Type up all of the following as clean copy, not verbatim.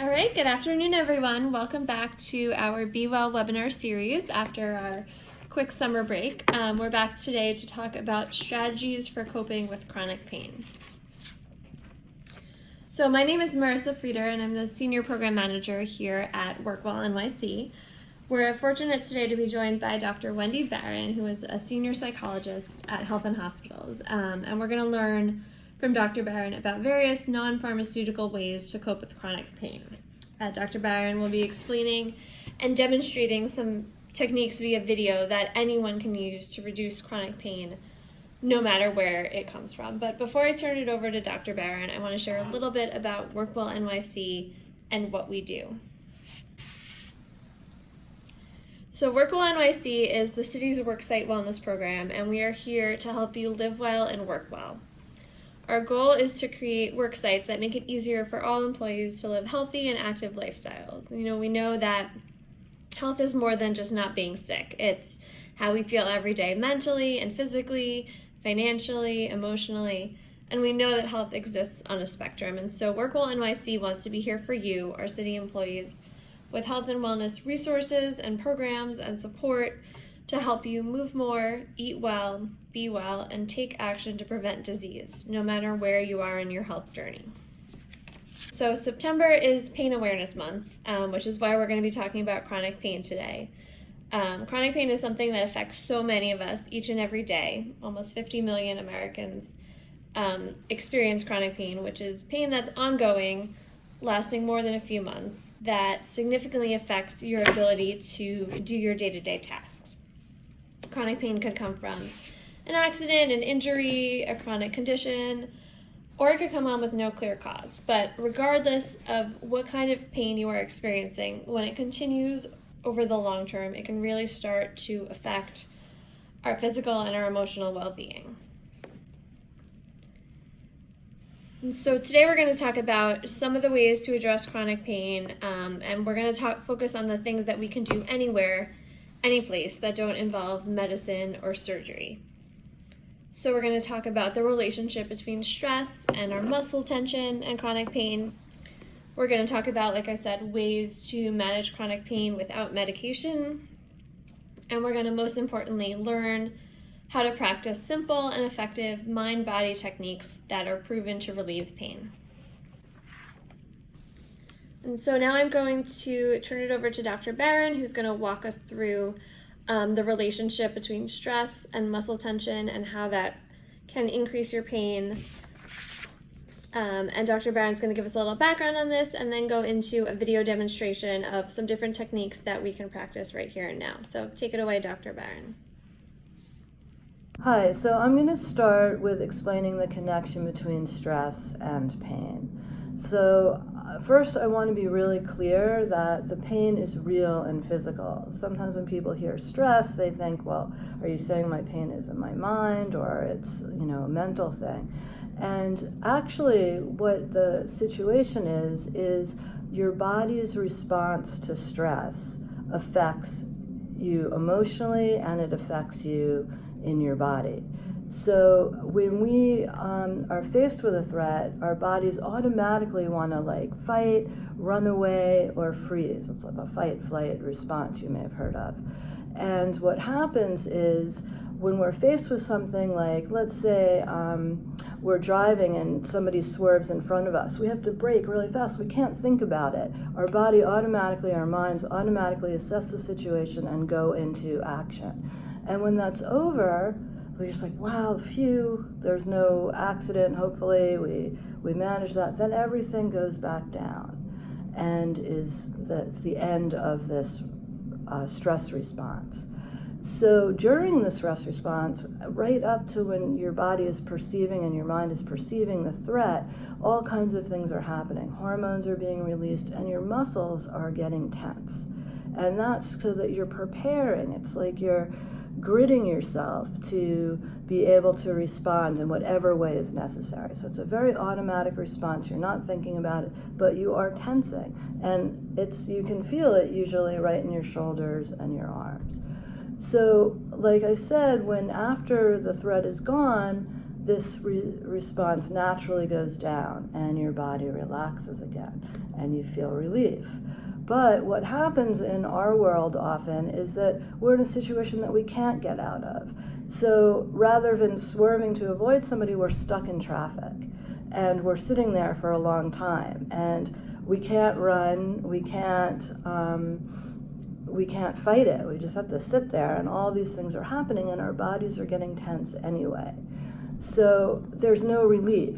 All right, good afternoon, everyone. Welcome back to our Be Well webinar series after our quick summer break. We're back today to talk about strategies for coping with chronic pain. So my name is Marissa Frieder, and I'm the Senior Program Manager here at WorkWell NYC. We're fortunate today to be joined by Dr. Wendy Barron, who is a Senior Psychologist at Health and Hospitals, and we're going to learn from Dr. Barron about various non-pharmaceutical ways to cope with chronic pain. Dr. Barron will be explaining and demonstrating some techniques via video that anyone can use to reduce chronic pain, no matter where it comes from. But before I turn it over to Dr. Barron, I want to share a little bit about WorkWell NYC and what we do. So WorkWell NYC is the city's worksite wellness program, and we are here to help you live well and work well. Our goal is to create work sites that make it easier for all employees to live healthy and active lifestyles. We know that health is more than just not being sick. It's how we feel every day mentally and physically, financially, emotionally, and we know that health exists on a spectrum. And so WorkWell NYC wants to be here for you, our city employees, with health and wellness resources and programs and support to help you move more, eat well, be well, and take action to prevent disease, no matter where you are in your health journey. So September is Pain Awareness Month, which is why we're going to be talking about chronic pain today. Chronic pain is something that affects so many of us each and every day. Almost 50 million Americans experience chronic pain, which is pain that's ongoing, lasting more than a few months, that significantly affects your ability to do your day-to-day tasks. Chronic pain could come from an accident, an injury, a chronic condition, or it could come on with no clear cause. But regardless of what kind of pain you are experiencing, when it continues over the long term, it can really start to affect our physical and our emotional well-being. So today we're going to talk about some of the ways to address chronic pain, and we're going to focus on the things that we can do anywhere, any place that don't involve medicine or surgery. So we're going to talk about the relationship between stress and our muscle tension and chronic pain. We're going to talk about, like I said, ways to manage chronic pain without medication. And we're going to most importantly learn how to practice simple and effective mind-body techniques that are proven to relieve pain. And so now I'm going to turn it over to Dr. Barron, who's going to walk us through the relationship between stress and muscle tension and how that can increase your pain. And Dr. Barron's going to give us a little background on this and then go into a video demonstration of some different techniques that we can practice right here and now. So take it away, Dr. Barron. Hi, so I'm going to start with explaining the connection between stress and pain. So first I want to be really clear that the pain is real and physical. Sometimes when people hear stress, they think, well, are you saying my pain is in my mind or it's, a mental thing? And actually what the situation is your body's response to stress affects you emotionally and it affects you in your body. So when we are faced with a threat, our bodies automatically want to fight, run away, or freeze. It's like a fight-flight response you may have heard of. And what happens is when we're faced with something like, let's say we're driving and somebody swerves in front of us, we have to brake really fast. We can't think about it. Our body automatically, our minds automatically assess the situation and go into action. And when that's over, we're just like, wow, phew, there's no accident, hopefully, we managed that. Then everything goes back down and that's the end of this stress response. So during the stress response, right up to when your body is perceiving and your mind is perceiving the threat, all kinds of things are happening. Hormones are being released and your muscles are getting tense. And that's so that you're preparing. It's like you're gritting yourself to be able to respond in whatever way is necessary. So it's a very automatic response. You're not thinking about it, but you are tensing. And you can feel it usually right in your shoulders and your arms. So like I said, when after the threat is gone, this response naturally goes down and your body relaxes again and you feel relief. But what happens in our world often is that we're in a situation that we can't get out of. So rather than swerving to avoid somebody, we're stuck in traffic and we're sitting there for a long time, and we can't run, we can't fight it. We just have to sit there, and all these things are happening and our bodies are getting tense anyway. So there's no relief.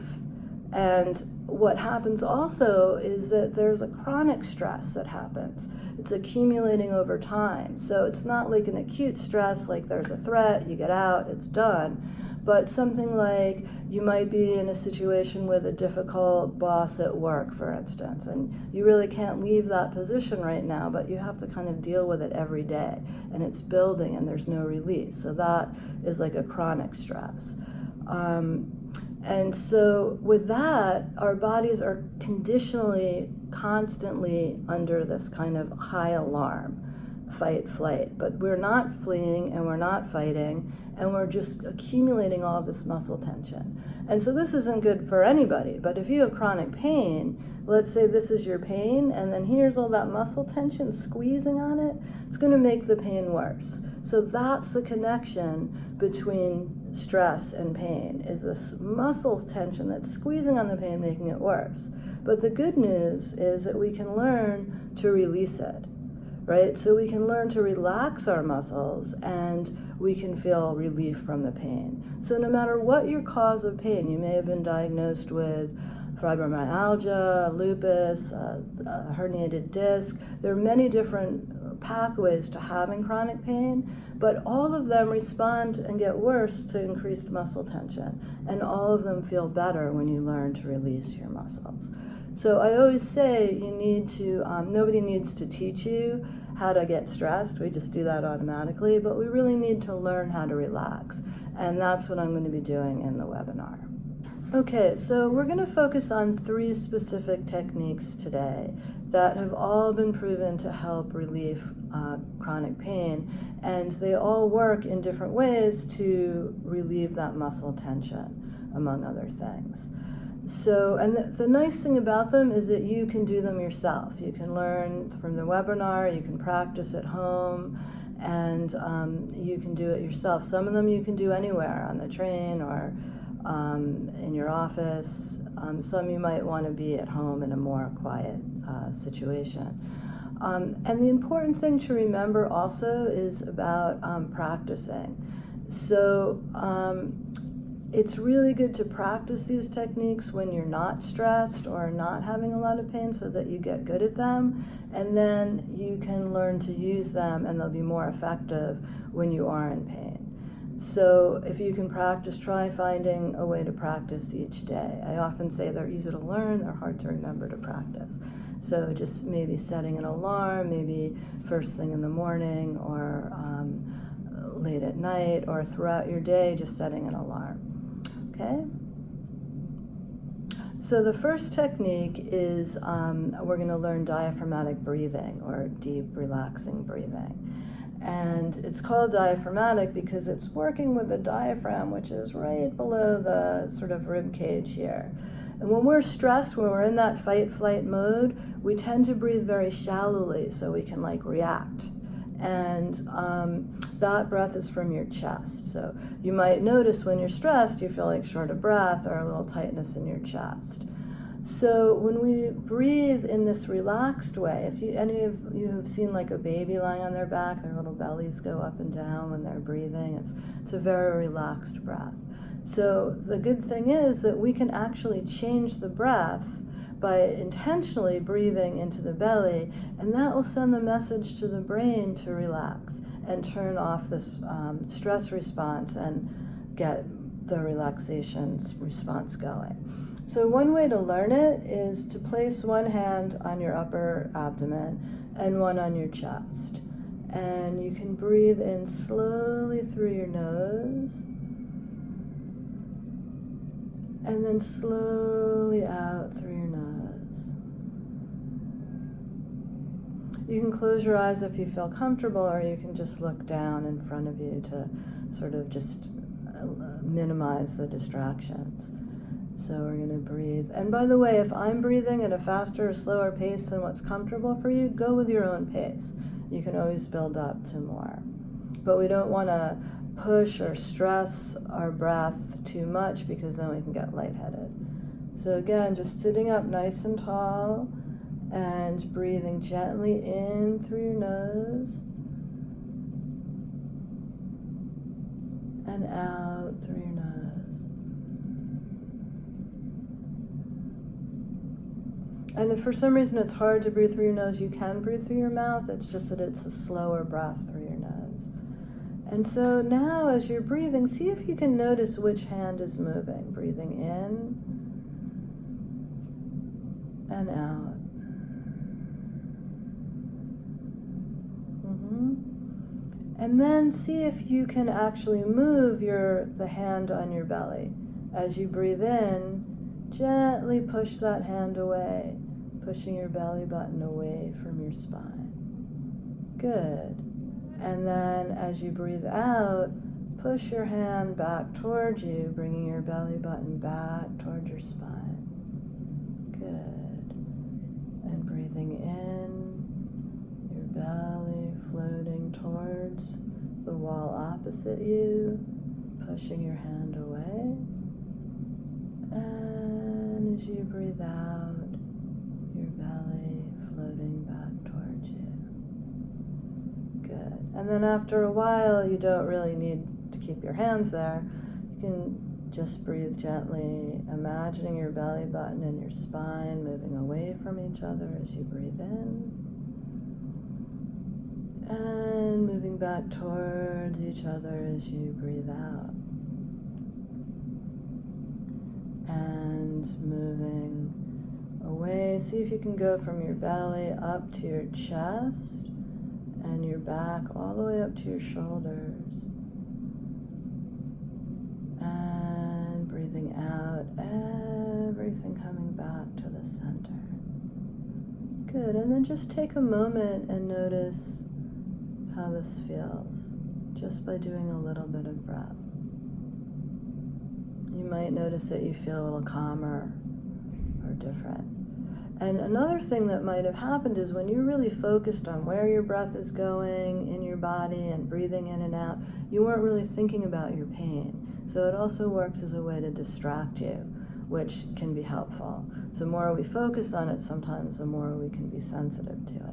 And what happens also is that there's a chronic stress that happens. It's accumulating over time. So it's not like an acute stress, like there's a threat, you get out, it's done. But something like you might be in a situation with a difficult boss at work, for instance, and you really can't leave that position right now, but you have to kind of deal with it every day, and it's building and there's no release. So that is like a chronic stress. And so with that, our bodies are conditionally, constantly under this kind of high alarm, fight, flight. But we're not fleeing and we're not fighting, and we're just accumulating all of this muscle tension. And so this isn't good for anybody, but if you have chronic pain, let's say this is your pain, and then here's all that muscle tension squeezing on it, it's going to make the pain worse. So that's the connection between stress and pain, is this muscle tension that's squeezing on the pain, making it worse. But the good news is that we can learn to release it, right? So we can learn to relax our muscles and we can feel relief from the pain. So no matter what your cause of pain, you may have been diagnosed with fibromyalgia, lupus, a herniated disc. There are many different pathways to having chronic pain, but all of them respond and get worse to increased muscle tension, and all of them feel better when you learn to release your muscles. So I always say you need to, nobody needs to teach you how to get stressed, we just do that automatically, but we really need to learn how to relax, and that's what I'm going to be doing in the webinar. Okay, so we're going to focus on 3 specific techniques today that have all been proven to help relieve chronic pain, and they all work in different ways to relieve that muscle tension, among other things. So, and the nice thing about them is that you can do them yourself. You can learn from the webinar, you can practice at home, and you can do it yourself. Some of them you can do anywhere, on the train or in your office. Some you might want to be at home in a more quiet situation. And the important thing to remember also is about practicing. So it's really good to practice these techniques when you're not stressed or not having a lot of pain, so that you get good at them, and then you can learn to use them and they'll be more effective when you are in pain. So if you can practice, try finding a way to practice each day. I often say they're easy to learn, they're hard to remember to practice. So just maybe setting an alarm, maybe first thing in the morning or late at night, or throughout your day, just setting an alarm. Okay? So the first technique is we're going to learn diaphragmatic breathing, or deep relaxing breathing. And it's called diaphragmatic because it's working with the diaphragm, which is right below the sort of rib cage here. And when we're stressed, when we're in that fight-flight mode, we tend to breathe very shallowly so we can like react. And that breath is from your chest. So you might notice when you're stressed, you feel like short of breath or a little tightness in your chest. So when we breathe in this relaxed way, if any of you have seen like a baby lying on their back, their little bellies go up and down when they're breathing, it's a very relaxed breath. So the good thing is that we can actually change the breath by intentionally breathing into the belly, and that will send the message to the brain to relax and turn off this stress response and get the relaxation response going. So one way to learn it is to place one hand on your upper abdomen and one on your chest. And you can breathe in slowly through your nose, and then slowly out through your nose. You can close your eyes if you feel comfortable, or you can just look down in front of you to sort of just minimize the distractions. So we're going to breathe. And by the way, if I'm breathing at a faster or slower pace than what's comfortable for you, go with your own pace. You can always build up to more. But we don't want to push or stress our breath too much, because then we can get lightheaded. So again, just sitting up nice and tall and breathing gently in through your nose and out through your nose. And if for some reason it's hard to breathe through your nose, you can breathe through your mouth. It's just that it's a slower breath through your nose. And so now as you're breathing, see if you can notice which hand is moving. Breathing in and out. And then see if you can actually move the hand on your belly. As you breathe in, gently push that hand away, pushing your belly button away from your spine. Good. And then as you breathe out, push your hand back towards you, bringing your belly button back toward your spine. Good. And breathing in, your belly floating towards the wall opposite you, pushing your hand away. And as you breathe out, your belly floating back towards you. Good. And then after a while, you don't really need to keep your hands there. You can just breathe gently, imagining your belly button and your spine moving away from each other as you breathe in. And moving back towards each other as you breathe out. And moving away. See if you can go from your belly up to your chest and your back all the way up to your shoulders. And breathing out, everything coming back to the center. Good. And then just take a moment and notice how this feels, just by doing a little bit of breath. You might notice that you feel a little calmer or different. And another thing that might have happened is when you're really focused on where your breath is going in your body and breathing in and out, you weren't really thinking about your pain. So it also works as a way to distract you, which can be helpful. So the more we focus on it, sometimes the more we can be sensitive to it.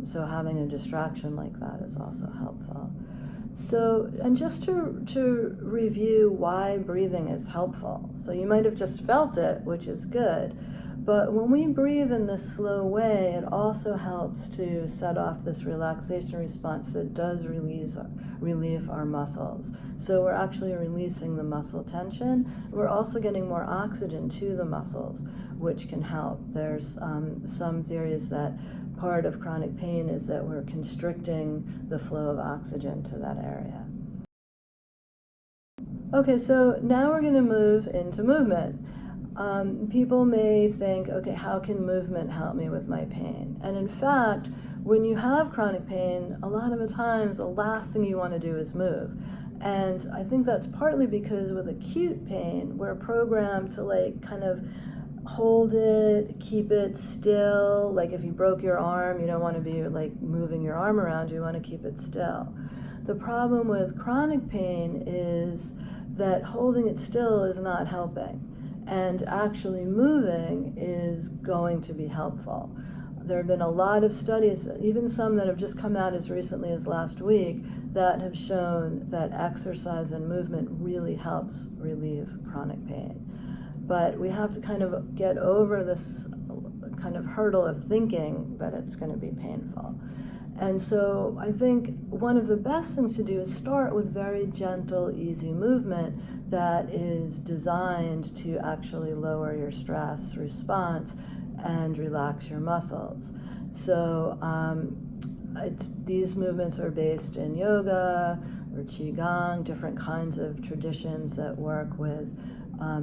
So having a distraction like that is also helpful. So, and just to review why breathing is helpful. So you might have just felt it, which is good, but when we breathe in this slow way, it also helps to set off this relaxation response that does relieve our muscles. So we're actually releasing the muscle tension. We're also getting more oxygen to the muscles, which can help. There's some theories that part of chronic pain is that we're constricting the flow of oxygen to that area. Okay, so now we're going to move into movement. People may think, okay, how can movement help me with my pain? And in fact, when you have chronic pain, a lot of the times the last thing you want to do is move. And I think that's partly because with acute pain, we're programmed to kind of hold it, keep it still. Like if you broke your arm, you don't want to be moving your arm around, you want to keep it still. The problem with chronic pain is that holding it still is not helping, and actually moving is going to be helpful. There have been a lot of studies, even some that have just come out as recently as last week, that have shown that exercise and movement really helps relieve chronic pain. But we have to kind of get over this kind of hurdle of thinking that it's going to be painful. And so I think one of the best things to do is start with very gentle, easy movement that is designed to actually lower your stress response and relax your muscles. So these movements are based in yoga or qigong, different kinds of traditions that work with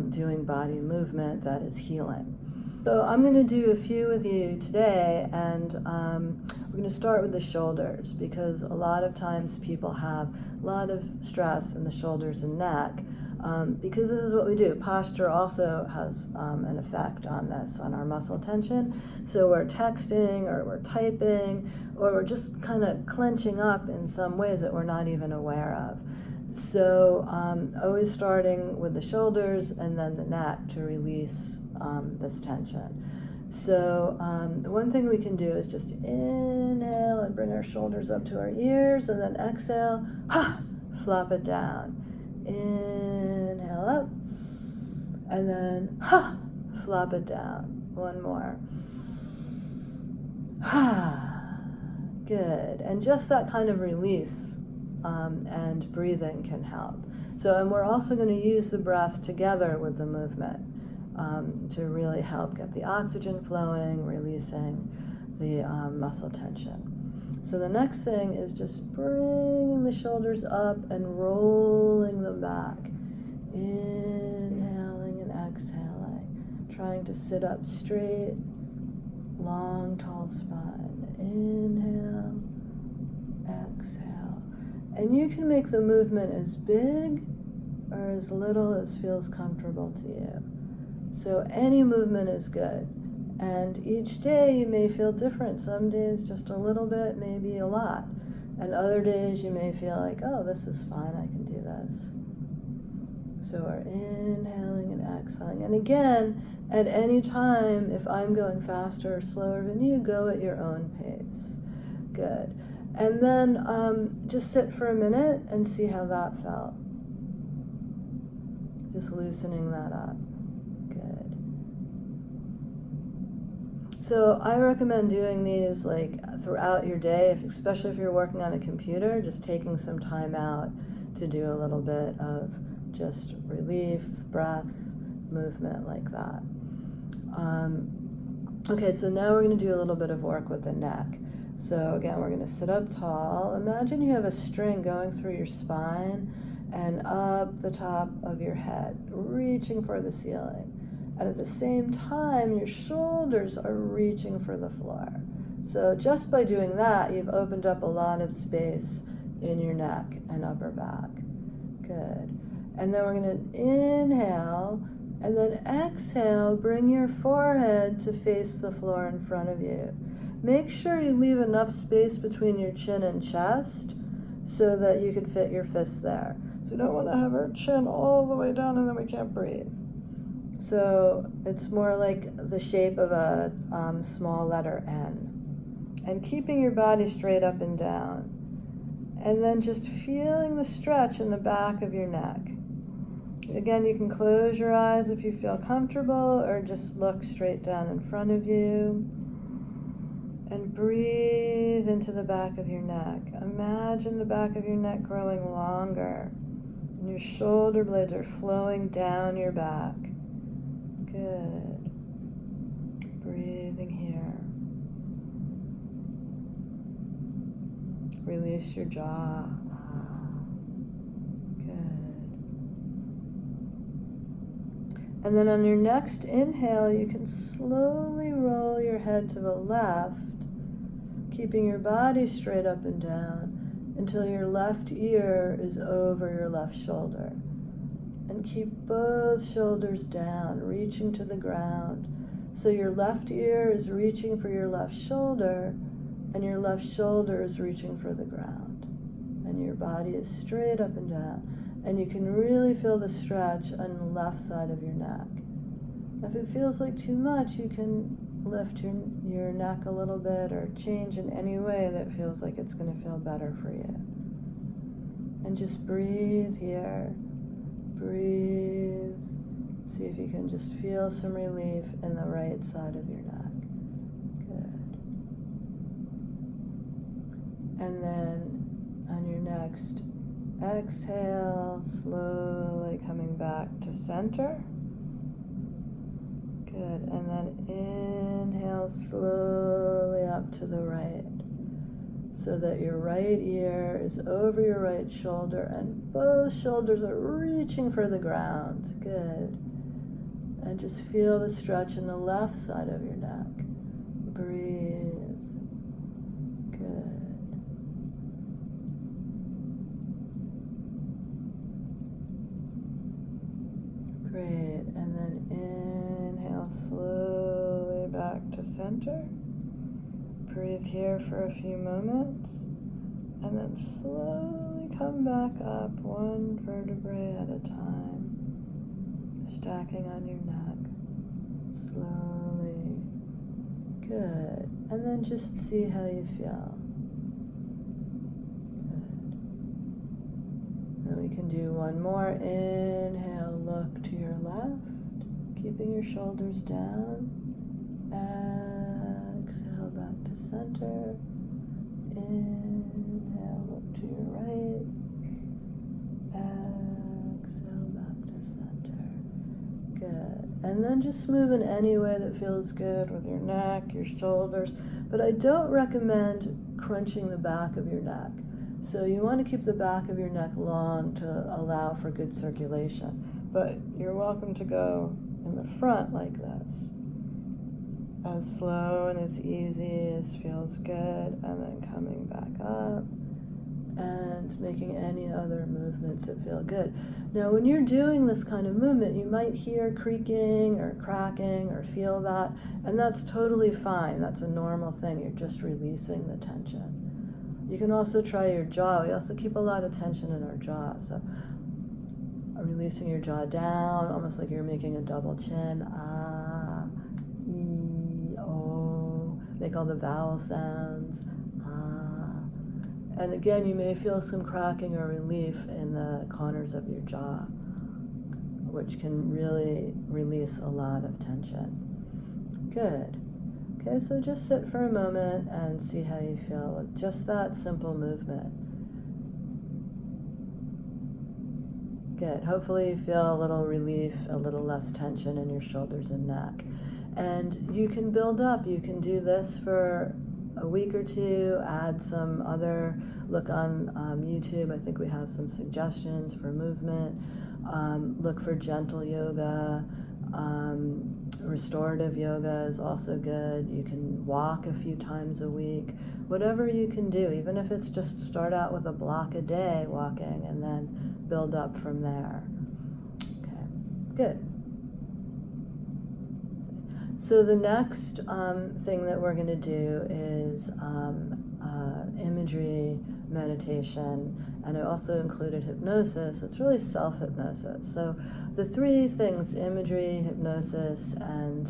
doing body movement that is healing. So I'm going to do a few with you today, and we're going to start with the shoulders, because a lot of times people have a lot of stress in the shoulders and neck, because this is what we do. Posture also has an effect on this, on our muscle tension. So we're texting, or we're typing, or we're just kind of clenching up in some ways that we're not even aware of. So always starting with the shoulders and then the neck to release this tension. So one thing we can do is just inhale and bring our shoulders up to our ears, and then exhale, flop it down. Inhale up, and then flop it down. One more. Good. And just that kind of release and breathing can help. So, and we're also going to use the breath together with the movement to really help get the oxygen flowing, releasing the muscle tension. So the next thing is just bringing the shoulders up and rolling them back. Inhaling and exhaling. Trying to sit up straight, long, tall spine. Inhale, exhale. And you can make the movement as big or as little as feels comfortable to you. So any movement is good. And each day you may feel different. Some days just a little bit, maybe a lot. And other days you may feel like, oh, this is fine, I can do this. So we're inhaling and exhaling. And again, at any time, if I'm going faster or slower than you, go at your own pace. Good. And then just sit for a minute and see how that felt. Just loosening that up. Good. So I recommend doing these like throughout your day, especially if you're working on a computer, just taking some time out to do a little bit of just relief, breath, movement like that. Okay, so now we're going to do a little bit of work with the neck. So again, we're going to sit up tall. Imagine you have a string going through your spine and up the top of your head, reaching for the ceiling. And at the same time, your shoulders are reaching for the floor. So just by doing that, you've opened up a lot of space in your neck and upper back. Good. And then we're going to inhale, and then exhale, bring your forehead to face the floor in front of you. Make sure you leave enough space between your chin and chest so that you can fit your fists there. So you don't want to have our chin all the way down and then we can't breathe. So it's more like the shape of a small letter N. And keeping your body straight up and down. And then just feeling the stretch in the back of your neck. Again, you can close your eyes if you feel comfortable, or just look straight down in front of you. And breathe into the back of your neck. Imagine the back of your neck growing longer. And your shoulder blades are flowing down your back. Good. Breathing here. Release your jaw. And then on your next inhale, you can slowly roll your head to the left, keeping your body straight up and down until your left ear is over your left shoulder. And keep both shoulders down, reaching to the ground. So your left ear is reaching for your left shoulder, and your left shoulder is reaching for the ground. And your body is straight up and down. And you can really feel the stretch on the left side of your neck. If it feels like too much, you can lift your neck a little bit or change in any way that feels like it's going to feel better for you. And just breathe here. Breathe. See if you can just feel some relief in the right side of your neck. Good. And then on your next exhale, slowly coming back to center. Good. And then inhale slowly up to the right, so that your right ear is over your right shoulder and both shoulders are reaching for the ground. Good. And just feel the stretch in the left side of your neck. Breathe. Good. Great. And then inhale slowly back to center. Breathe here for a few moments. And then slowly come back up one vertebrae at a time. Stacking on your neck. Slowly. Good. And then just see how you feel. Good. And we can do one more. Inhale, look to your left. Keeping your shoulders down. Exhale back to center. Inhale, look to your right. Exhale back to center. Good. And then just move in any way that feels good with your neck, your shoulders. But I don't recommend crunching the back of your neck. So you want to keep the back of your neck long to allow for good circulation. But you're welcome to go in the front like this. As slow and as easy as feels good, and then coming back up and making any other movements that feel good. Now, when you're doing this kind of movement, you might hear creaking or cracking or feel that, and that's totally fine. That's a normal thing. You're just releasing the tension. You can also try your jaw. We also keep a lot of tension in our jaw. So releasing your jaw down, almost like you're making a double chin. Ah, ee, oh. Make all the vowel sounds. Ah. And again, you may feel some cracking or relief in the corners of your jaw, which can really release a lot of tension. Good. Okay, so just sit for a moment and see how you feel with just that simple movement. Good. Hopefully you feel a little relief, a little less tension in your shoulders and neck. And you can build up. You can do this for a week or two, add some other, look on YouTube. I think we have some suggestions for movement. Look for gentle yoga. Restorative yoga is also good. You can walk a few times a week. Whatever you can do, even if it's just start out with a block a day walking and then build up from there. Okay, good. So the next thing that we're going to do is imagery meditation, and I also included hypnosis. It's really self-hypnosis. So the three things, imagery, hypnosis, and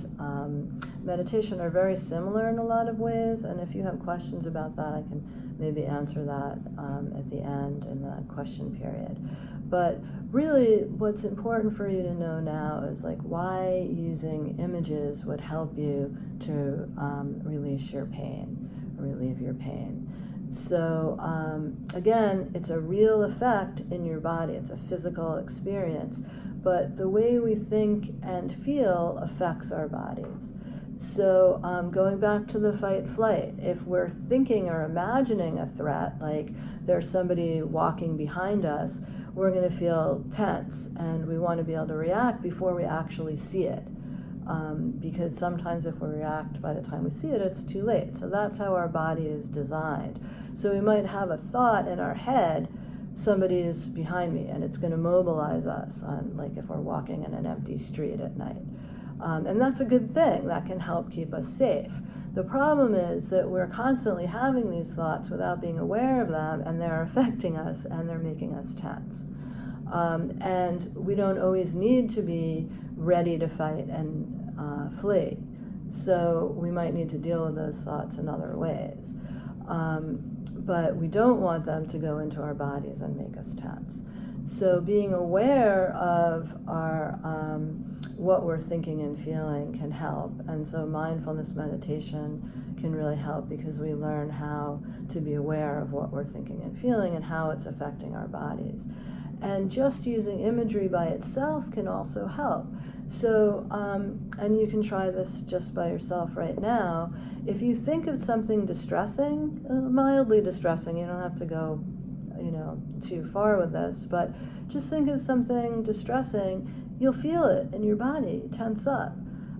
meditation, are very similar in a lot of ways, and if you have questions about that, I can maybe answer that at the end in the question period. But really, what's important for you to know now is like why using images would help you to release your pain, relieve your pain. So again, it's a real effect in your body. It's a physical experience, but the way we think and feel affects our bodies. So going back to the fight-flight, if we're thinking or imagining a threat, like there's somebody walking behind us, we're going to feel tense, and we want to be able to react before we actually see it. Because sometimes if we react by the time we see it, it's too late. So that's how our body is designed. So we might have a thought in our head, somebody is behind me, and it's going to mobilize us on, like if we're walking in an empty street at night. And that's a good thing. That can help keep us safe. The problem is that we're constantly having these thoughts without being aware of them, and they're affecting us, and they're making us tense. And we don't always need to be ready to fight and flee. So we might need to deal with those thoughts in other ways. But we don't want them to go into our bodies and make us tense. So being aware of our what we're thinking and feeling can help. And so mindfulness meditation can really help, because we learn how to be aware of what we're thinking and feeling and how it's affecting our bodies. And just using imagery by itself can also help. So, and you can try this just by yourself right now. If you think of something distressing, mildly distressing, you don't have to go, too far with this, but just think of something distressing. you'll feel it in your body tense up.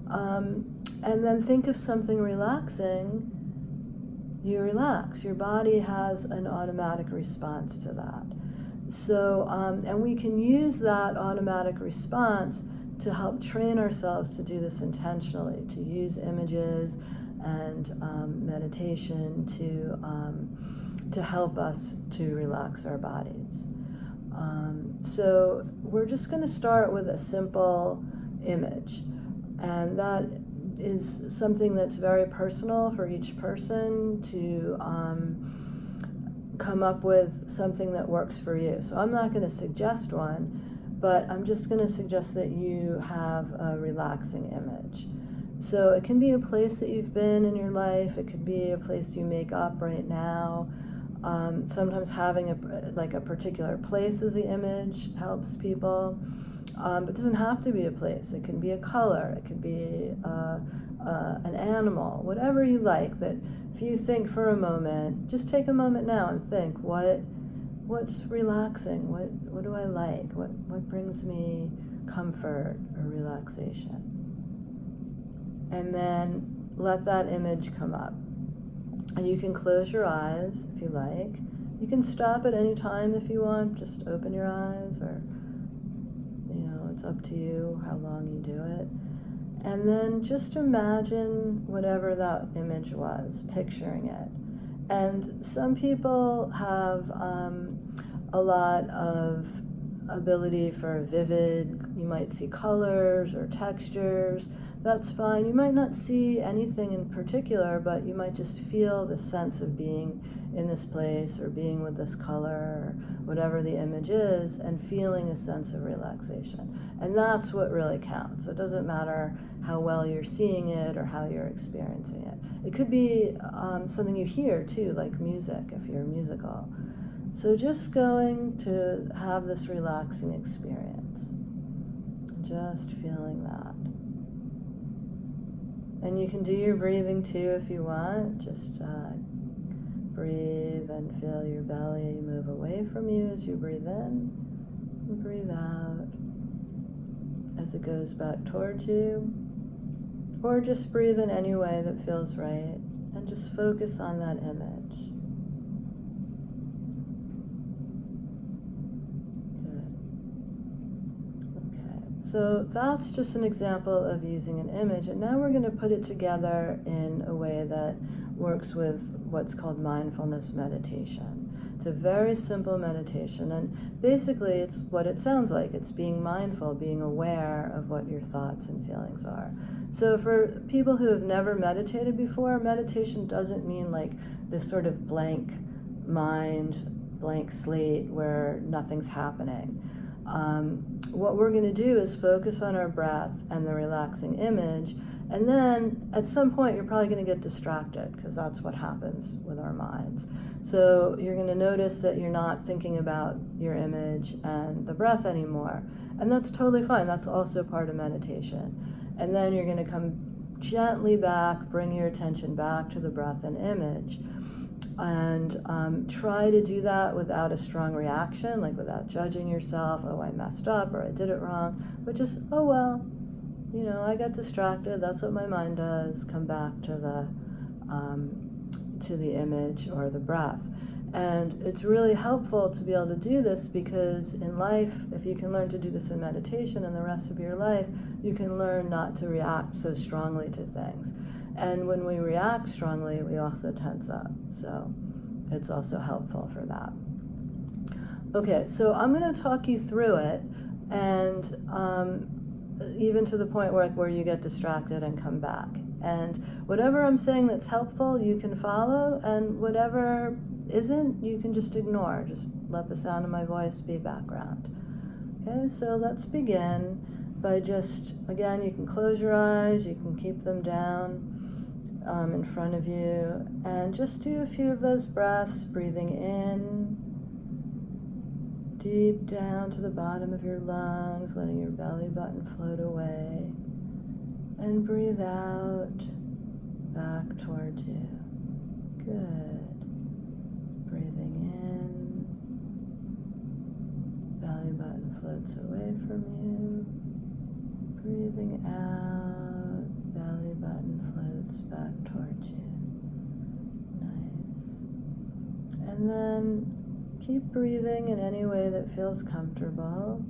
And then think of something relaxing, you relax. Your body has an automatic response to that. So, and we can use that automatic response to help train ourselves to do this intentionally, to use images and meditation to help us to relax our bodies. So we're just going to start with a simple image, and that is something that's very personal for each person to come up with something that works for you. So I'm not going to suggest one, but I'm just going to suggest that you have a relaxing image. So it can be a place that you've been in your life. It could be a place you make up right now. Sometimes having a particular place as the image helps people. But it doesn't have to be a place. It can be a color. It could be an animal. Whatever you like. That if you think for a moment, just take a moment now and think, what's relaxing? What do I like? What brings me comfort or relaxation? And then let that image come up. And you can close your eyes if you like. You can stop at any time if you want. Just open your eyes, or it's up to you how long you do it. And then just imagine whatever that image was, picturing it. And some people have a lot of ability for vivid, you might see colors or textures. That's fine. You might not see anything in particular, but you might just feel the sense of being in this place or being with this color or whatever the image is, and feeling a sense of relaxation. And that's what really counts. It doesn't matter how well you're seeing it or how you're experiencing it. It could be something you hear too, like music if you're musical. So just going to have this relaxing experience, just feeling that. And you can do your breathing too if you want. Just breathe and feel your belly move away from you as you breathe in and breathe out as it goes back towards you. Or just breathe in any way that feels right and just focus on that image. So that's just an example of using an image, and now we're going to put it together in a way that works with what's called mindfulness meditation. It's a very simple meditation, and basically it's what it sounds like. It's being mindful, being aware of what your thoughts and feelings are. So for people who have never meditated before, meditation doesn't mean like this sort of blank mind, blank slate where nothing's happening. What we're going to do is focus on our breath and the relaxing image, and then at some point you're probably going to get distracted, because that's what happens with our minds. So you're going to notice that you're not thinking about your image and the breath anymore, and that's totally fine. That's also part of meditation. And then you're going to come gently back, bring your attention back to the breath and image. And try to do that without a strong reaction, like without judging yourself, oh, I messed up or I did it wrong, but just, oh, well, I got distracted, that's what my mind does, come back to the image or the breath. And it's really helpful to be able to do this, because in life, if you can learn to do this in meditation and the rest of your life, you can learn not to react so strongly to things. And when we react strongly, we also tense up. So it's also helpful for that. Okay, so I'm going to talk you through it, and even to the point where you get distracted and come back. And whatever I'm saying that's helpful, you can follow, and whatever isn't, you can just ignore. Just let the sound of my voice be background. Okay, so let's begin by just, again, you can close your eyes, you can keep them down in front of you, and just do a few of those breaths, breathing in deep down to the bottom of your lungs, letting your belly button float away, and breathe out back towards you. Good. Breathing in, belly button floats away from you, breathing out, belly button floats back towards you. Nice. And then keep breathing in any way that feels comfortable,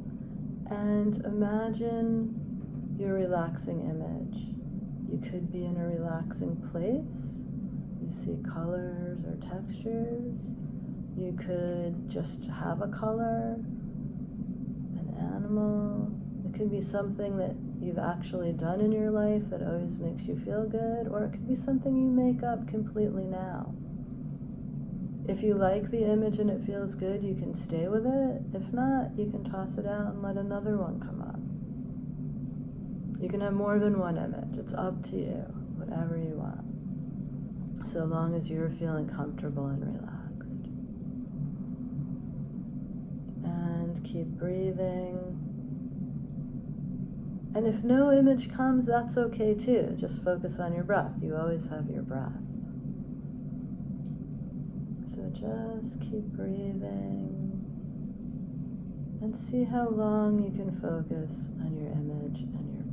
and imagine your relaxing image. You could be in a relaxing place. You see colors or textures. You could just have a color, an animal. It could be something that you've actually done in your life that always makes you feel good, or it could be something you make up completely now. If you like the image and it feels good, you can stay with it. If not, you can toss it out and let another one come up. You can have more than one image. It's up to you, whatever you want, so long as you're feeling comfortable and relaxed. And keep breathing. And if no image comes, that's okay too. Just focus on your breath. You always have your breath. So just keep breathing and see how long you can focus on your image and your breath.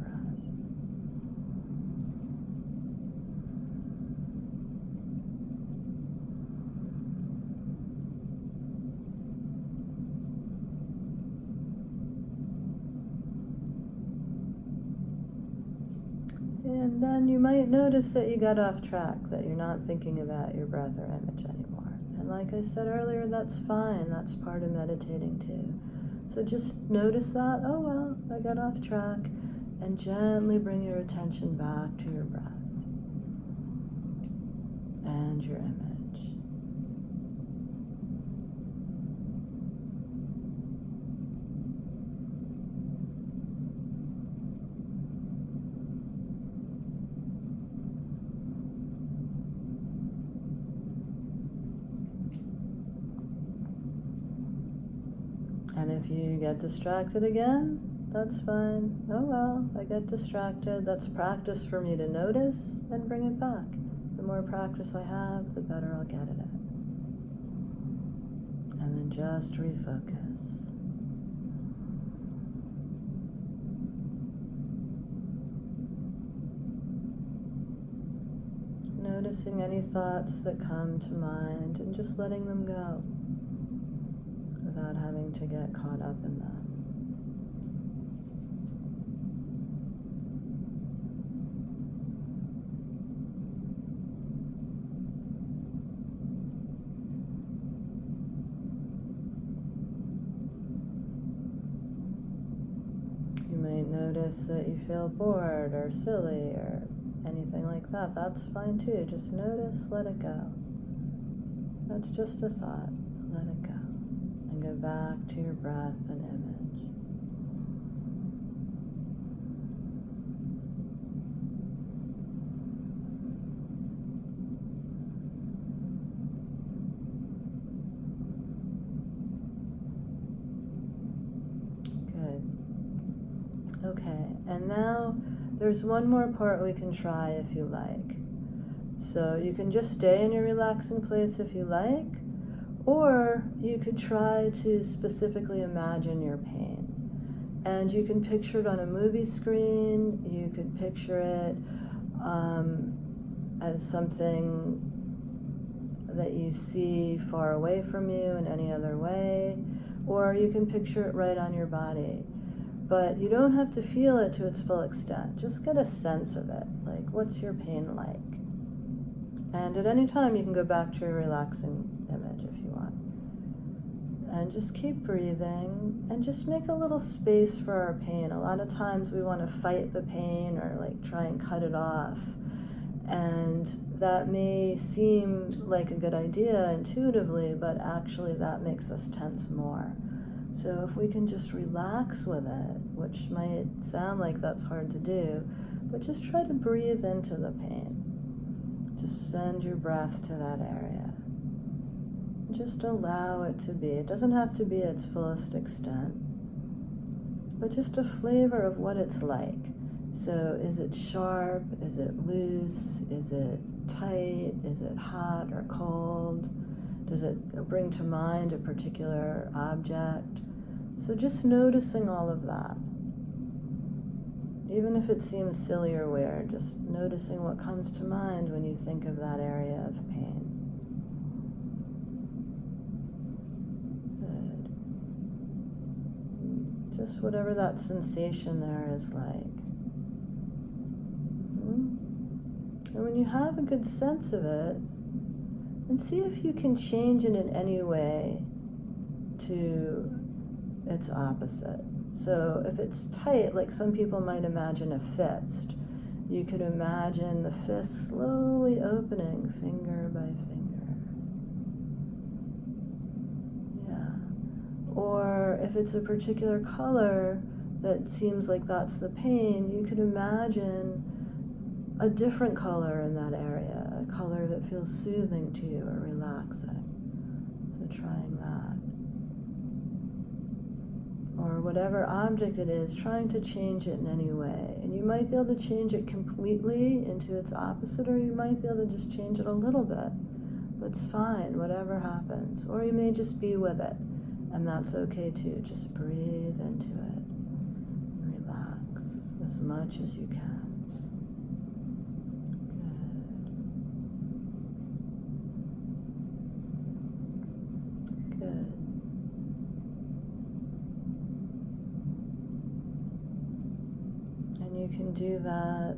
And then you might notice that you got off track, that you're not thinking about your breath or image anymore. And like I said earlier, that's fine. That's part of meditating too. So just notice that, oh well, I got off track, and gently bring your attention back to your breath and your image. And if you get distracted again, that's fine. Oh well, I get distracted. That's practice for me to notice and bring it back. The more practice I have, the better I'll get at it. And then just refocus. Noticing any thoughts that come to mind and just letting them go, without having to get caught up in them. You might notice that you feel bored or silly or anything like that. That's fine too. Just notice, let it go. That's just a thought. Let it go. And go back to your breath and image. Good. Okay, and now there's one more part we can try if you like. So you can just stay in your relaxing place if you like, or you could try to specifically imagine your pain. And you can picture it on a movie screen. You could picture it as something that you see far away from you in any other way, or you can picture it right on your body. But you don't have to feel it to its full extent. Just get a sense of it. Like, what's your pain like? And at any time you can go back to your relaxing image if you want. And just keep breathing and just make a little space for our pain. A lot of times we want to fight the pain or like try and cut it off. And that may seem like a good idea intuitively, but actually that makes us tense more. So if we can just relax with it, which might sound like that's hard to do, but just try to breathe into the pain. Just send your breath to that area. Just allow it to be. It doesn't have to be its fullest extent, but just a flavor of what it's like. So is it sharp? Is it loose? Is it tight? Is it hot or cold? Does it bring to mind a particular object? So just noticing all of that. Even if it seems silly or weird, just noticing what comes to mind when you think of that area of pain. Good. Just whatever that sensation there is like. And when you have a good sense of it, and see if you can change it in any way to its opposite. So if it's tight, like some people might imagine a fist, you could imagine the fist slowly opening finger by finger. Yeah. Or if it's a particular color that seems like that's the pain, you could imagine a different color in that area, a color that feels soothing to you or relaxing. So trying that. Or whatever object it is, trying to change it in any way. And you might be able to change it completely into its opposite, or you might be able to just change it a little bit. That's fine, whatever happens. Or you may just be with it, and that's okay too. Just breathe into it. Relax as much as you can. You can do that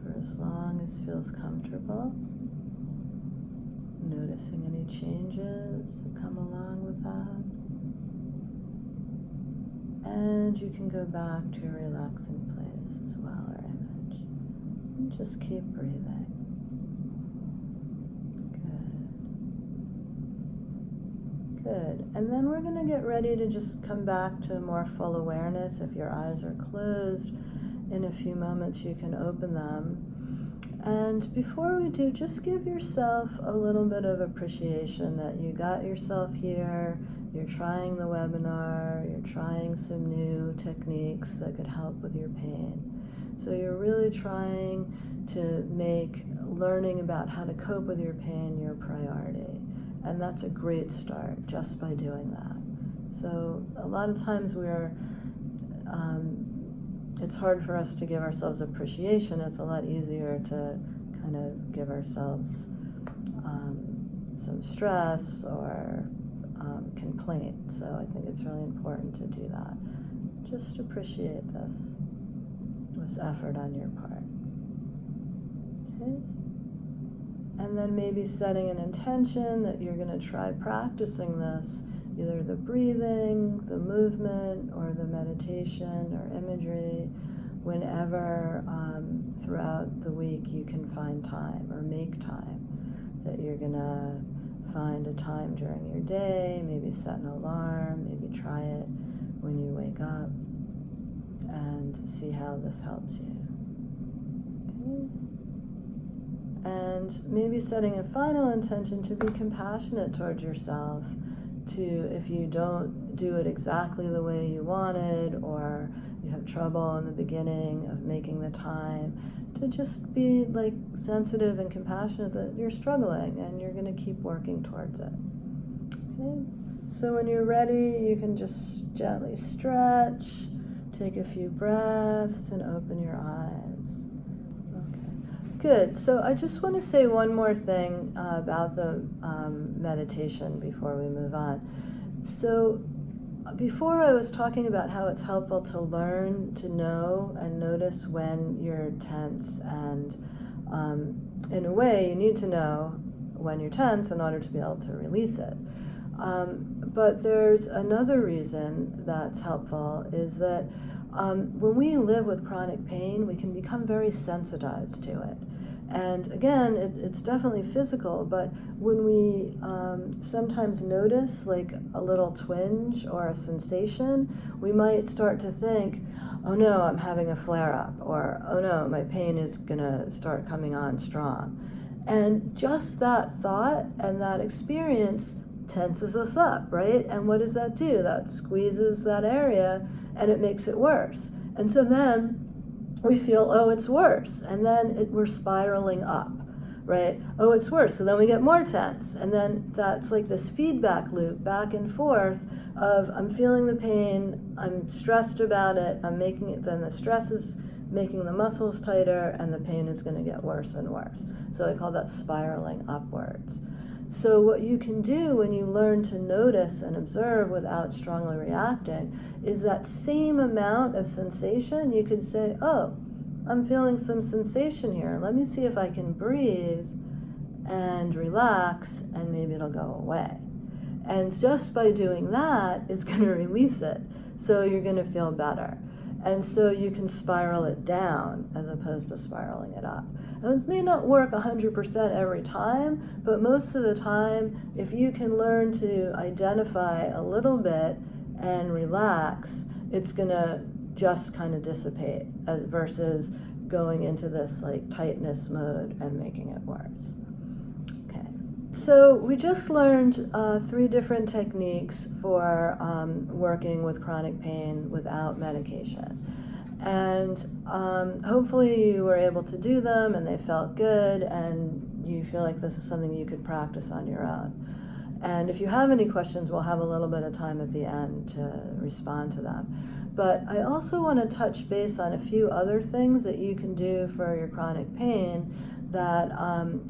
for as long as feels comfortable, noticing any changes that come along with that. And you can go back to a relaxing place as well, or image. And just keep breathing. Good. And then we're going to get ready to just come back to more full awareness. If your eyes are closed, in a few moments you can open them. And before we do, just give yourself a little bit of appreciation that you got yourself here, you're trying the webinar, you're trying some new techniques that could help with your pain. So you're really trying to make learning about how to cope with your pain your priority. And that's a great start just by doing that. So a lot of times it's hard for us to give ourselves appreciation. It's a lot easier to kind of give ourselves some stress or complaint. So I think it's really important to do that. Just appreciate this effort on your part. Okay? And then maybe setting an intention that you're going to try practicing this, either the breathing, the movement, or the meditation or imagery, whenever throughout the week you can find time or make time. That you're going to find a time during your day, maybe set an alarm, maybe try it when you wake up, and see how this helps you. Okay? And maybe setting a final intention to be compassionate towards yourself, to if you don't do it exactly the way you wanted, or you have trouble in the beginning of making the time, to just be like sensitive and compassionate that you're struggling and you're going to keep working towards it. Okay? So when you're ready, you can just gently stretch, take a few breaths, and open your eyes. Good. So I just want to say one more thing about the meditation before we move on. So before I was talking about how it's helpful to learn to know and notice when you're tense, and in a way you need to know when you're tense in order to be able to release it. But there's another reason that's helpful, is that when we live with chronic pain, we can become very sensitized to it. And again, it's definitely physical, but when we sometimes notice like a little twinge or a sensation, we might start to think, oh no, I'm having a flare-up, or oh no, my pain is going to start coming on strong. And just that thought and that experience tenses us up, right? And what does that do? That squeezes that area and it makes it worse. And so then we feel, oh, it's worse. And then we're spiraling up, right? Oh, it's worse. So then we get more tense. And then that's like this feedback loop back and forth of I'm feeling the pain, I'm stressed about it, I'm making it, then the stress is making the muscles tighter, and the pain is going to get worse and worse. So I call that spiraling upwards. So what you can do when you learn to notice and observe without strongly reacting is that same amount of sensation, you could say, oh, I'm feeling some sensation here. Let me see if I can breathe and relax, and maybe it'll go away. And just by doing that is going to release it. So you're going to feel better. And so you can spiral it down as opposed to spiraling it up. And it may not work 100% every time, but most of the time, if you can learn to identify a little bit and relax, it's going to just kind of dissipate versus going into this like tightness mode and making it worse. Okay. So we just learned 3 different techniques for working with chronic pain without medication. And hopefully you were able to do them and they felt good and you feel like this is something you could practice on your own. And if you have any questions, we'll have a little bit of time at the end to respond to them. But I also want to touch base on a few other things that you can do for your chronic pain that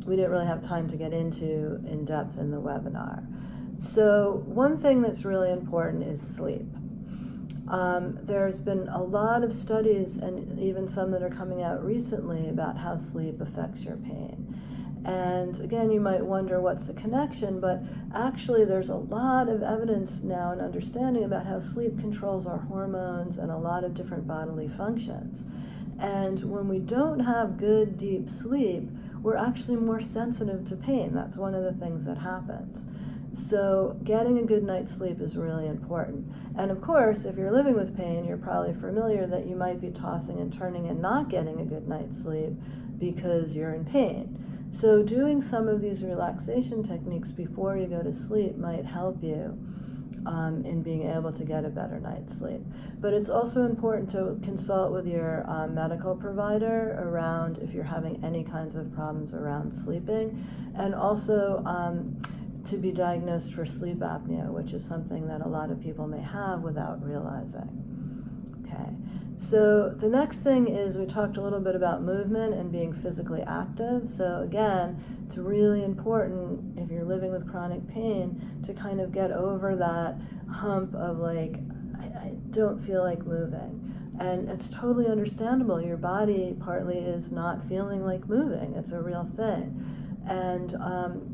we didn't really have time to get into in depth in the webinar. So one thing that's really important is sleep. There's been a lot of studies, and even some that are coming out recently, about how sleep affects your pain. And again, you might wonder what's the connection, but actually there's a lot of evidence now and understanding about how sleep controls our hormones and a lot of different bodily functions. And when we don't have good deep sleep, we're actually more sensitive to pain. That's one of the things that happens. So getting a good night's sleep is really important. And of course, if you're living with pain, you're probably familiar that you might be tossing and turning and not getting a good night's sleep because you're in pain. So doing some of these relaxation techniques before you go to sleep might help you in being able to get a better night's sleep. But it's also important to consult with your medical provider around if you're having any kinds of problems around sleeping, and also to be diagnosed for sleep apnea, which is something that a lot of people may have without realizing. Okay. So the next thing is we talked a little bit about movement and being physically active. So again, it's really important if you're living with chronic pain to kind of get over that hump of like, I don't feel like moving. And it's totally understandable. Your body partly is not feeling like moving. It's a real thing. And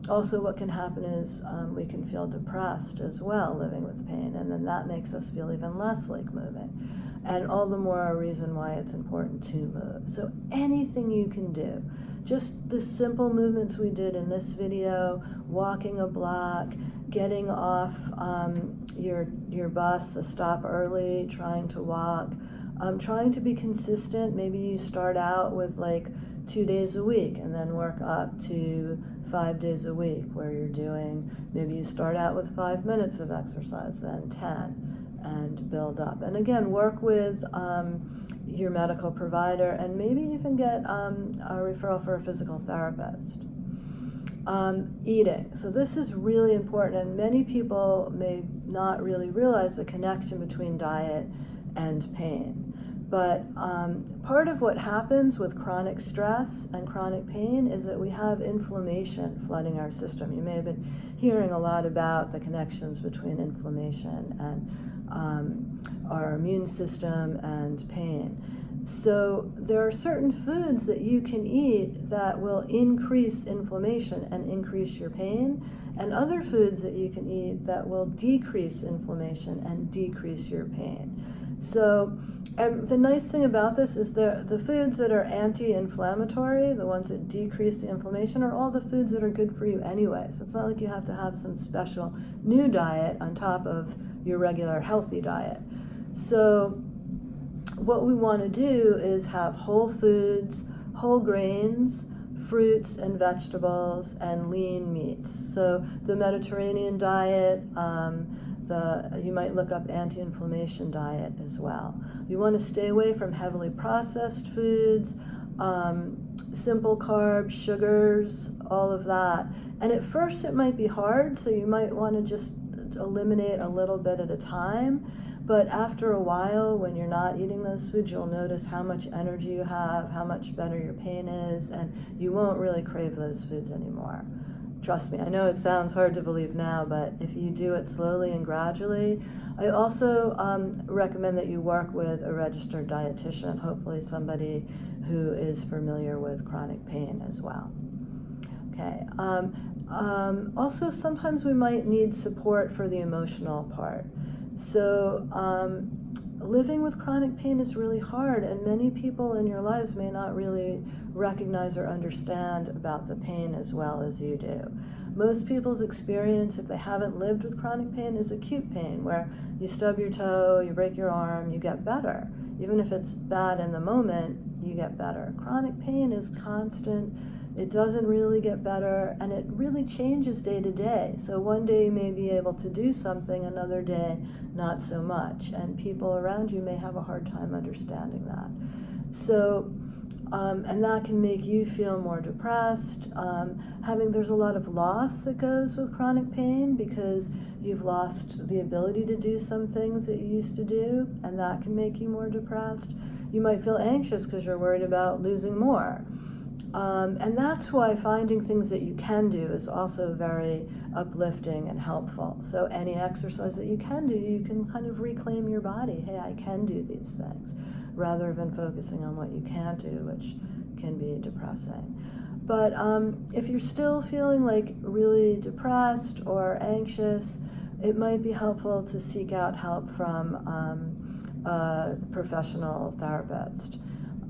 also what can happen is we can feel depressed as well living with pain, and then that makes us feel even less like moving. And all the more a reason why it's important to move. So anything you can do, just the simple movements we did in this video, walking a block, getting off your bus, a stop early, trying to walk, trying to be consistent. Maybe you start out with like 2 days a week and then work up to 5 days a week where you're doing, maybe you start out with 5 minutes of exercise, then 10, and build up. And again, work with your medical provider and maybe even get a referral for a physical therapist. Eating. So this is really important, and many people may not really realize the connection between diet and pain. But part of what happens with chronic stress and chronic pain is that we have inflammation flooding our system. You may have been hearing a lot about the connections between inflammation and our immune system and pain. So there are certain foods that you can eat that will increase inflammation and increase your pain, and other foods that you can eat that will decrease inflammation and decrease your pain. So the nice thing about this is the foods that are anti-inflammatory, the ones that decrease the inflammation, are all the foods that are good for you anyway. So it's not like you have to have some special new diet on top of your regular healthy diet. So what we want to do is have whole foods, whole grains, fruits and vegetables, and lean meats. So the Mediterranean diet, you might look up anti-inflammation diet as well. You want to stay away from heavily processed foods, simple carbs, sugars, all of that. And at first it might be hard, so you might want to just eliminate a little bit at a time. But after a while, when you're not eating those foods, you'll notice how much energy you have, how much better your pain is, and you won't really crave those foods anymore. Trust me, I know it sounds hard to believe now, but if you do it slowly and gradually. I also recommend that you work with a registered dietitian, hopefully somebody who is familiar with chronic pain as well. Okay. Also, sometimes we might need support for the emotional part. So living with chronic pain is really hard, and many people in your lives may not really recognize or understand about the pain as well as you do. Most people's experience, if they haven't lived with chronic pain, is acute pain, where you stub your toe, you break your arm, you get better. Even if it's bad in the moment, you get better. Chronic pain is constant. It doesn't really get better, and it really changes day to day. So one day you may be able to do something, another day not so much, and people around you may have a hard time understanding that. So, and that can make you feel more depressed. There's a lot of loss that goes with chronic pain because you've lost the ability to do some things that you used to do, and that can make you more depressed. You might feel anxious because you're worried about losing more. And that's why finding things that you can do is also very uplifting and helpful. So any exercise that you can do, you can kind of reclaim your body. Hey, I can do these things, rather than focusing on what you can't do, which can be depressing. But if you're still feeling like really depressed or anxious, it might be helpful to seek out help from a professional therapist.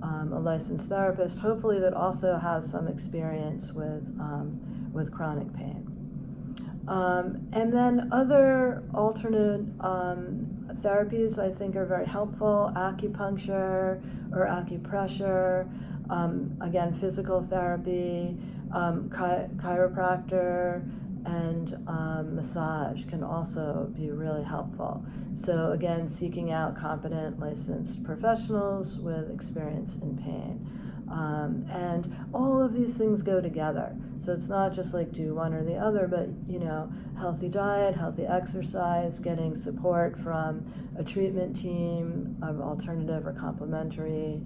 A licensed therapist, hopefully that also has some experience with chronic pain. And then other alternate therapies I think are very helpful: acupuncture or acupressure, again, physical therapy, chiropractor, and massage can also be really helpful. So again, seeking out competent licensed professionals with experience in pain. And all of these things go together. So it's not just like do one or the other, but healthy diet, healthy exercise, getting support from a treatment team of alternative or complementary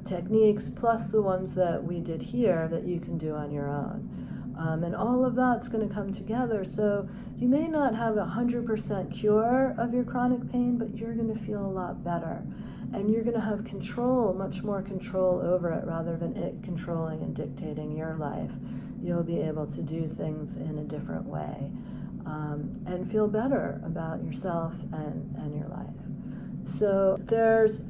techniques, plus the ones that we did here that you can do on your own. And all of that's going to come together. So you may not have 100% cure of your chronic pain, but you're going to feel a lot better. And you're going to have control, much more control over it, rather than it controlling and dictating your life. You'll be able to do things in a different way and feel better about yourself and your life. So there's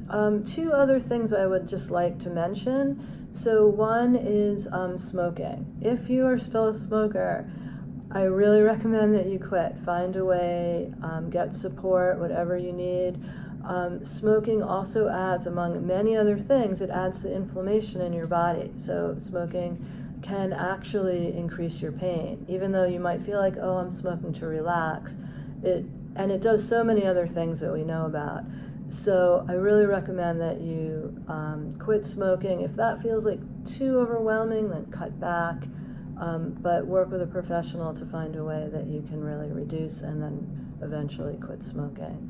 two other things I would just like to mention. So one is smoking. If you are still a smoker, I really recommend that you quit. Find a way, get support, whatever you need. Smoking also adds, among many other things, it adds the inflammation in your body. So smoking can actually increase your pain. Even though you might feel like, oh, I'm smoking to relax, it does so many other things that we know about. So I really recommend that you quit smoking. If that feels like too overwhelming, then cut back. But work with a professional to find a way that you can really reduce and then eventually quit smoking.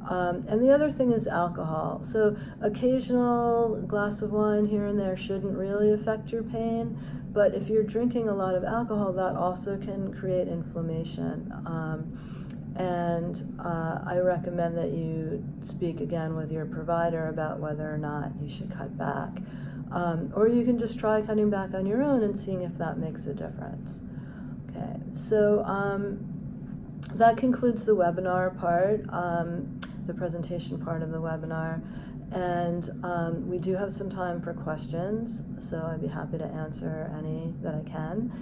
And the other thing is alcohol. So occasional glass of wine here and there shouldn't really affect your pain. But if you're drinking a lot of alcohol, that also can create inflammation. And I recommend that you speak again with your provider about whether or not you should cut back. Or you can just try cutting back on your own and seeing if that makes a difference. Okay, so that concludes the webinar part, the presentation part of the webinar. And we do have some time for questions, so I'd be happy to answer any that I can.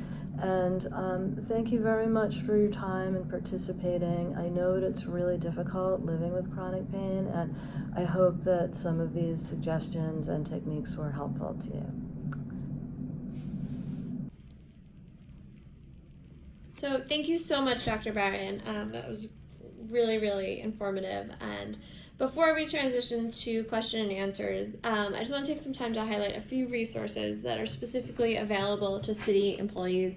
And thank you very much for your time and participating. I know that it's really difficult living with chronic pain, and I hope that some of these suggestions and techniques were helpful to you. Thanks. So thank you so much, Dr. Barron. That was really, really informative. And before we transition to question and answers, I just want to take some time to highlight a few resources that are specifically available to city employees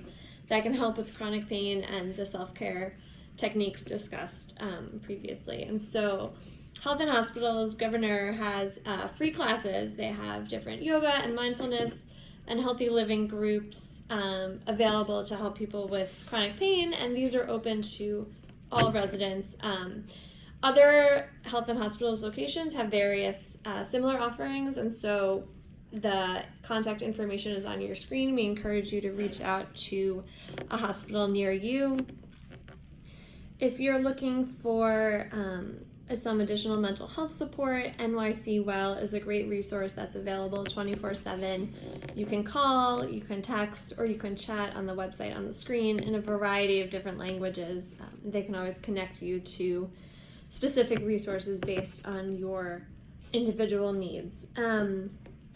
that can help with chronic pain and the self-care techniques discussed previously. And so Health and Hospitals Governor has free classes. They have different yoga and mindfulness and healthy living groups available to help people with chronic pain, and these are open to all residents. Other Health and Hospitals locations have various similar offerings, and so the contact information is on your screen. We encourage you to reach out to a hospital near you. If you're looking for some additional mental health support, NYC Well is a great resource that's available 24/7. You can call, you can text, or you can chat on the website on the screen in a variety of different languages. They can always connect you to specific resources based on your individual needs.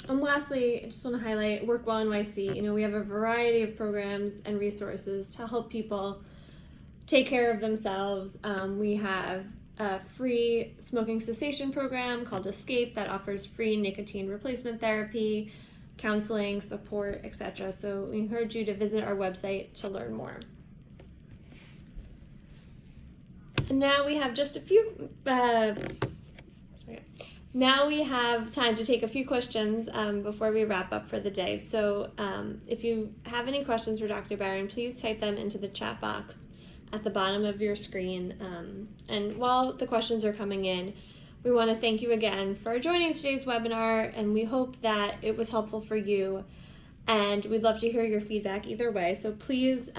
And lastly, I just want to highlight Work Well NYC. You know, we have a variety of programs and resources to help people take care of themselves. We have a free smoking cessation program called Escape that offers free nicotine replacement therapy, counseling, support, etc. So we encourage you to visit our website to learn more. And now we have just a few, now we have time to take a few questions before we wrap up for the day. So if you have any questions for Dr. Barron, please type them into the chat box at the bottom of your screen. And while the questions are coming in, we want to thank you again for joining today's webinar, and we hope that it was helpful for you. And we'd love to hear your feedback either way. So please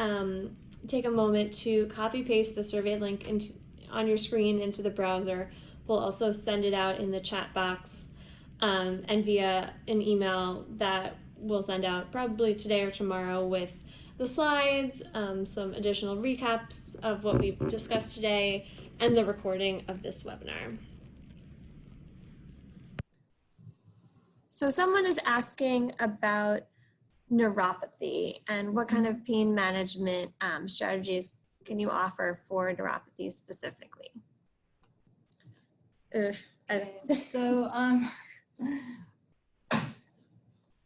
take a moment to copy paste the survey link on your screen into the browser. We'll also send it out in the chat box and via an email that we'll send out probably today or tomorrow with the slides, some additional recaps of what we've discussed today, and the recording of this webinar. So someone is asking about neuropathy and what kind of pain management strategies can you offer for neuropathy specifically? So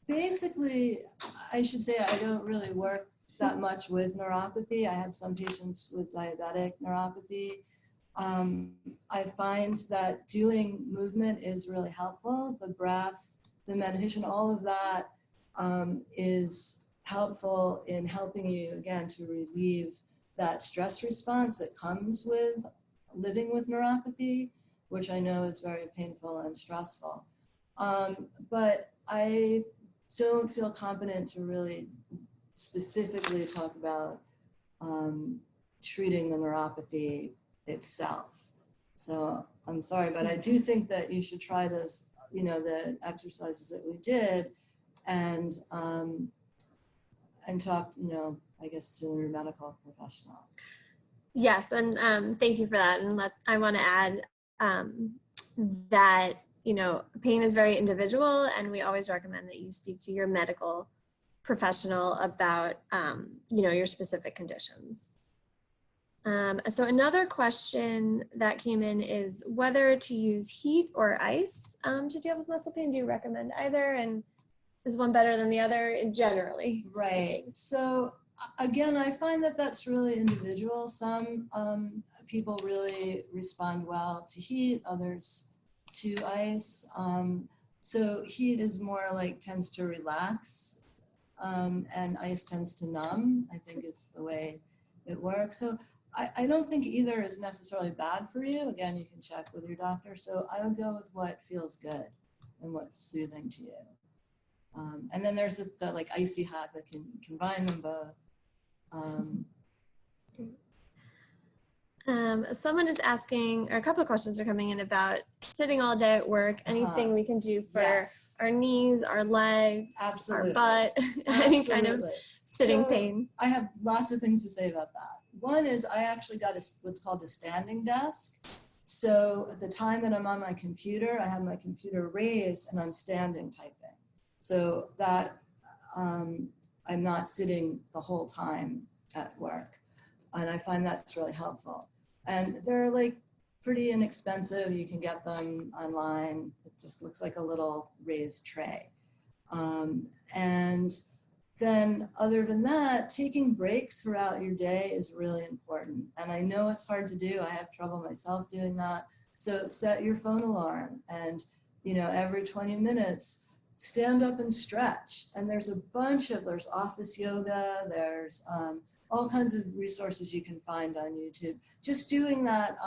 basically, I should say I don't really work that much with neuropathy. I have some patients with diabetic neuropathy. I find that doing movement is really helpful. The breath, the meditation, all of that is helpful in helping you, again, to relieve that stress response that comes with living with neuropathy, which I know is very painful and stressful. But I don't feel competent to really specifically talk about treating the neuropathy itself. So I'm sorry, but I do think that you should try those, the exercises that we did, and talk, I guess, to your medical professional. Yes, and thank you for that. And I want to add that, pain is very individual, and we always recommend that you speak to your medical professional about, your specific conditions. So another question that came in is whether to use heat or ice to deal with muscle pain. Do you recommend either? And is one better than the other generally? Right. So again, I find that that's really individual. Some people really respond well to heat, others to ice. So heat is more like tends to relax, and ice tends to numb, I think is the way it works. So I don't think either is necessarily bad for you. Again, you can check with your doctor. So I would go with what feels good and what's soothing to you. And then there's the like icy hot that can combine them both. Someone is asking, or a couple of questions are coming in about sitting all day at work, anything we can do for our knees, our legs, Absolutely. our butt, any kind of sitting pain. I have lots of things to say about that. One is I actually got what's called a standing desk. So at the time that I'm on my computer, I have my computer raised and I'm standing typing. So that I'm not sitting the whole time at work. And I find that's really helpful. And they're like pretty inexpensive. You can get them online. It just looks like a little raised tray. And then other than that, taking breaks throughout your day is really important. And I know it's hard to do. I have trouble myself doing that. So set your phone alarm and, every 20 minutes, stand up and stretch. And there's office yoga, there's all kinds of resources you can find on YouTube. Just doing that,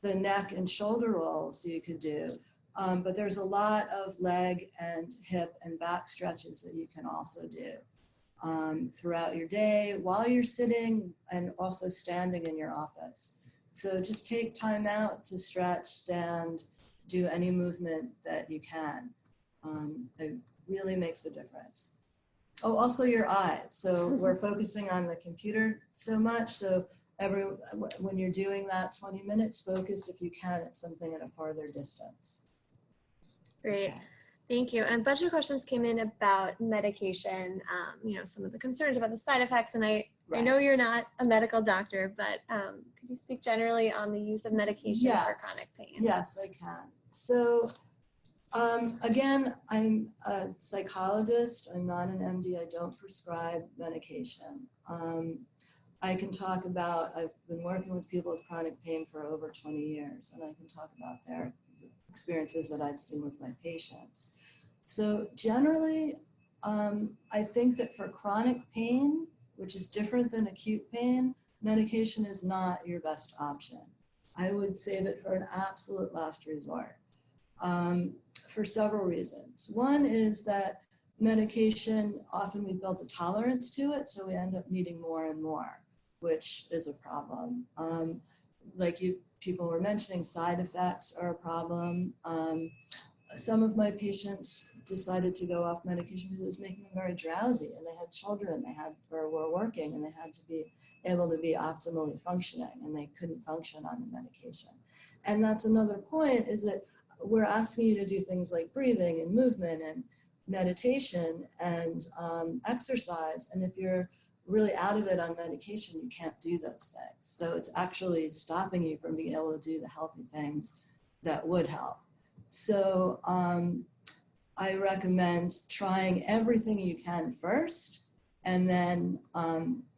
the neck and shoulder rolls you could do. But there's a lot of leg and hip and back stretches that you can also do throughout your day while you're sitting and also standing in your office. So just take time out to stretch, stand, do any movement that you can. It really makes a difference. Oh, also your eyes. So we're focusing on the computer so much. So when you're doing that 20 minutes, focus if you can at something at a farther distance. Great. Okay. Thank you. And a bunch of questions came in about medication, some of the concerns about the side effects. And I know you're not a medical doctor, but could you speak generally on the use of medication for chronic pain? Yes, I can. So again, I'm a psychologist. I'm not an MD. I don't prescribe medication. I can talk about, I've been working with people with chronic pain for over 20 years, and I can talk about their experiences that I've seen with my patients. So generally, I think that for chronic pain, which is different than acute pain, medication is not your best option. I would save it for an absolute last resort for several reasons. One is that medication, often we build a tolerance to it, so we end up needing more and more, which is a problem. People were mentioning, side effects are a problem. Some of my patients decided to go off medication because it was making them very drowsy, and they had children, or were working, and they had to be able to be optimally functioning, and they couldn't function on the medication. And that's another point, is that we're asking you to do things like breathing and movement and meditation and exercise, and if you're really out of it on medication, you can't do those things. So it's actually stopping you from being able to do the healthy things that would help. So I recommend trying everything you can first, and then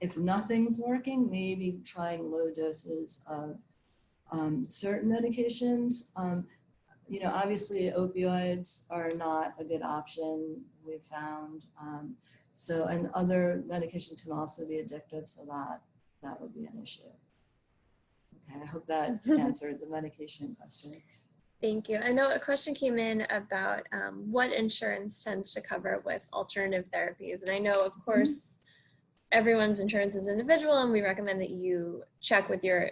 if nothing's working, maybe trying low doses of certain medications. Obviously opioids are not a good option, we've found. And other medications can also be addictive, so that would be an issue. Okay, I hope that answered the medication question. Thank you. I know a question came in about what insurance tends to cover with alternative therapies. And I know, of course, everyone's insurance is individual, and we recommend that you check with your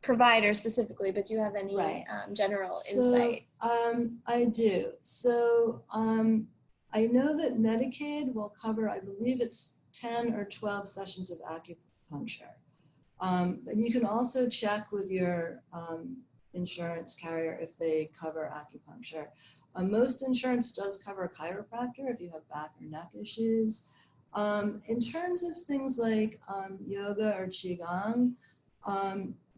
provider specifically, but do you have any general insight? I do. So I know that Medicaid will cover, I believe it's 10 or 12 sessions of acupuncture. And you can also check with your insurance carrier if they cover acupuncture. Most insurance does cover chiropractor if you have back or neck issues. In terms of things like yoga or qigong,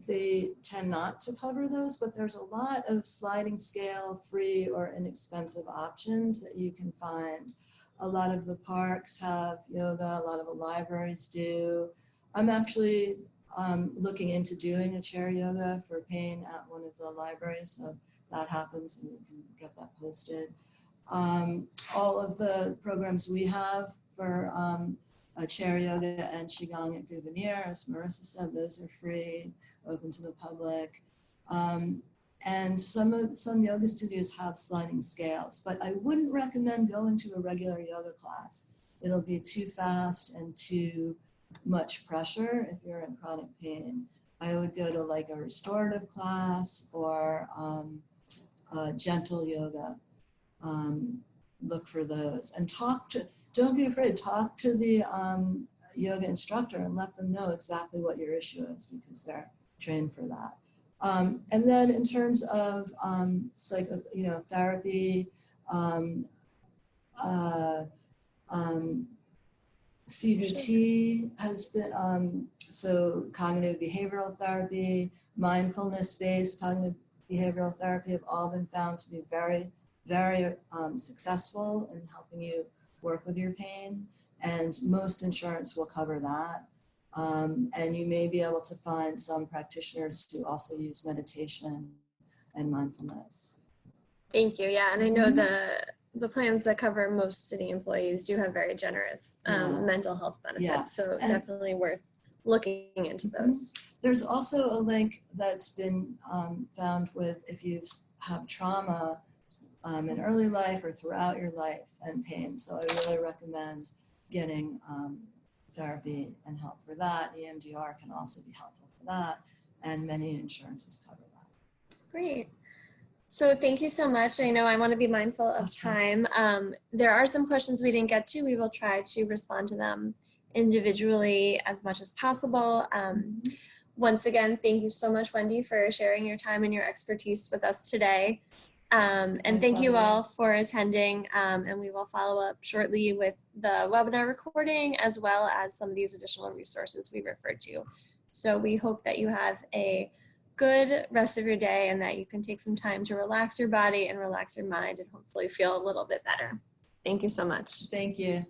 they tend not to cover those, but there's a lot of sliding scale, free or inexpensive options that you can find. A lot of the parks have yoga, a lot of the libraries do. I'm actually looking into doing a chair yoga for pain at one of the libraries, so if that happens, and we can get that posted. All of the programs we have for chair yoga and qigong at Gouverneur, as Marissa said, those are free, open to the public. And some yoga studios have sliding scales, but I wouldn't recommend going to a regular yoga class. It'll be too fast and too much pressure if you're in chronic pain. I would go to like a restorative class or gentle yoga. Look for those and don't be afraid, talk to the yoga instructor and let them know exactly what your issue is, because they're trained for that. And then in terms of therapy, CBT has been, so cognitive behavioral therapy, mindfulness-based cognitive behavioral therapy have all been found to be very, very successful in helping you work with your pain. and most insurance will cover that. And you may be able to find some practitioners who also use meditation and mindfulness. Thank you. Yeah, and I know the plans that cover most city employees do have very generous mental health benefits, so definitely worth looking into those. There's also a link that's been found with if you have trauma in early life or throughout your life and pain. So I really recommend getting therapy and help for that. EMDR can also be helpful for that, and many insurances cover that. Great. So thank you so much. I know I want to be mindful of time. There are some questions we didn't get to. We will try to respond to them individually as much as possible. Once again, thank you so much, Wendy, for sharing your time and your expertise with us today. And thank you all for attending, and we will follow up shortly with the webinar recording as well as some of these additional resources we referred to. So we hope that you have a good rest of your day and that you can take some time to relax your body and relax your mind and hopefully feel a little bit better. Thank you so much. Thank you.